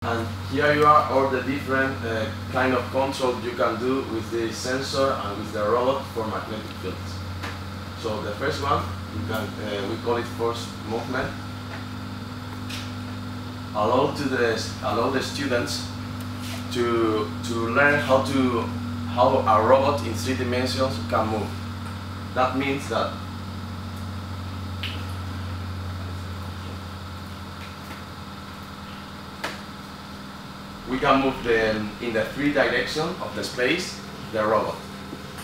And here you are all the different kind of control you can do with the sensor and with the robot for magnetic fields. So the first one, we call it force movement. Allow the students to learn how a robot in 3 dimensions can move. That means that we can move in the 3 directions of the space the robot,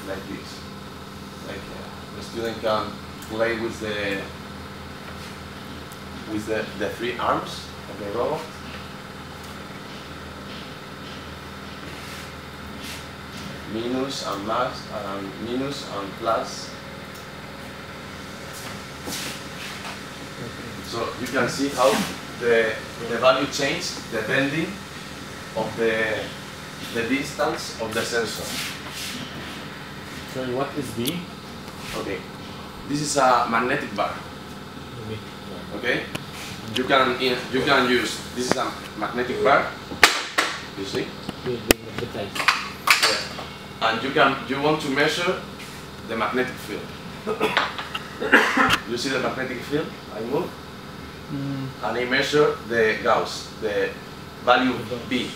like this. Like the student can play with the 3 arms of the robot. Minus and max and minus and plus. So you can see how the value changes depending of the distance of the sensor. So what is V? Okay, this is a magnetic bar. Okay, you can use, this is a magnetic bar. You see? Yeah. And you want to measure the magnetic field. You see the magnetic field? I move, and I measure the Gauss, the value B.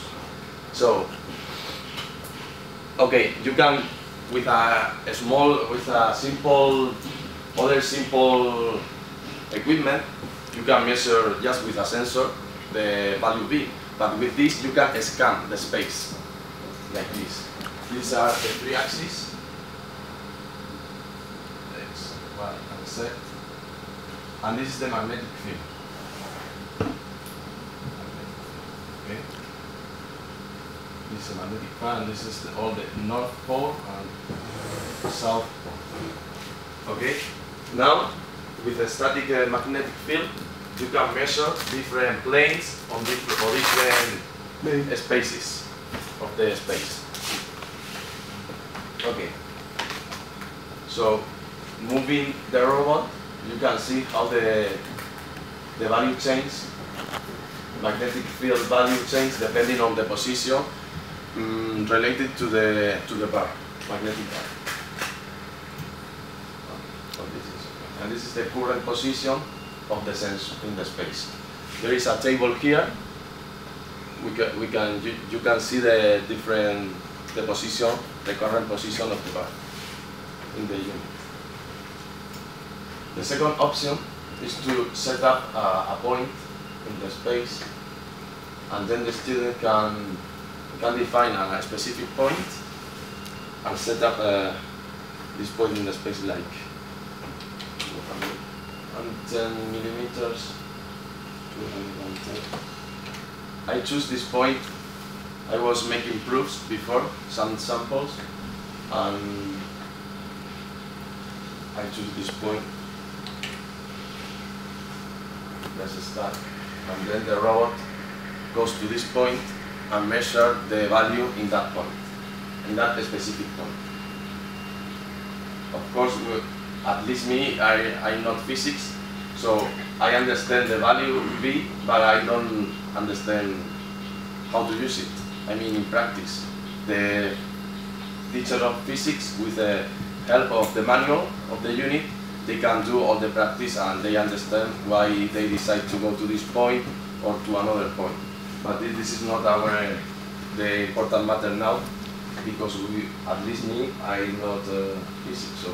So, okay, you can with a simple equipment, you can measure just with a sensor the value B. But with this, you can scan the space like this. These are the 3 axes, X, Y, and Z, and this is the magnetic field. Okay. This is a magnetic field, and this is all the North Pole and South Pole. Okay. Now, with a static magnetic field, you can measure different planes on different spaces of the space. Okay. So, moving the robot, you can see how the value changes, magnetic field value change depending on the position related to the bar, magnetic bar. And this is the current position of the sensor in the space. There is a table here. You can see the position, the current position of the bar in the unit. The second option is to set up a point in the space, and then the student can define a specific point and set up this point in the space like 110 millimeters, 210. I choose this point. I was making proofs before, some samples, and I choose this point. Press start, and then the robot goes to this point and measure the value in that point, in that specific point. Of course, at least me, I'm not physics, so I understand the value V, but I don't understand how to use it. I mean, in practice, the teacher of physics, with the help of the manual of the unit, they can do all the practice and they understand why they decide to go to this point or to another point. But this is not the important matter now, because at least me, I'm not physics. So.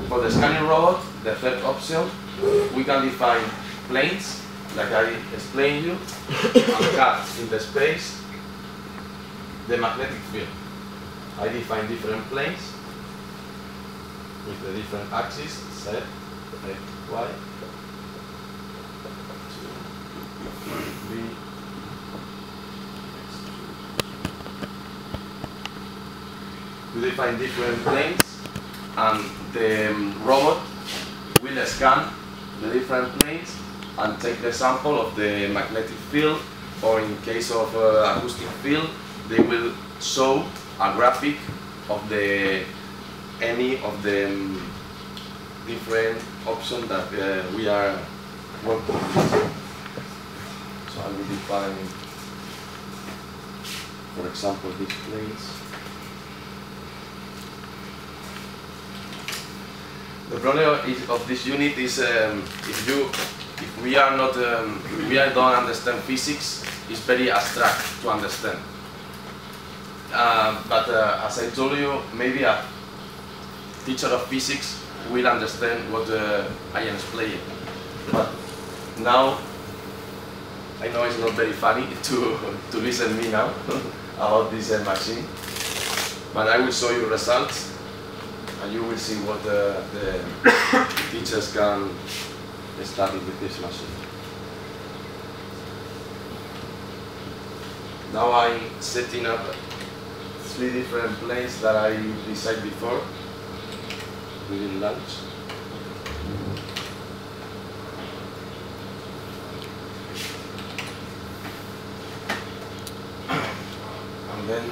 For the scanning robot, the third option, we can define planes, like I explained you, and cut in the space the magnetic field. I define different planes with the different axes, Z, X, Y, 2, 3, we define different planes, and the robot will scan the different planes and take the sample of the magnetic field, or in case of acoustic field, they will show a graphic of any of the different options that we are working with. define, for example, these planes. The problem of this unit is if we are not, if we don't understand physics, it's very abstract to understand. But as I told you, maybe a teacher of physics will understand what I am explaining. But now, I know it's not very funny to listen to me now about this machine, but I will show you results, and you will see what the teachers can study with this machine. Now I'm setting up 3 different planes that I decided before during lunch. And then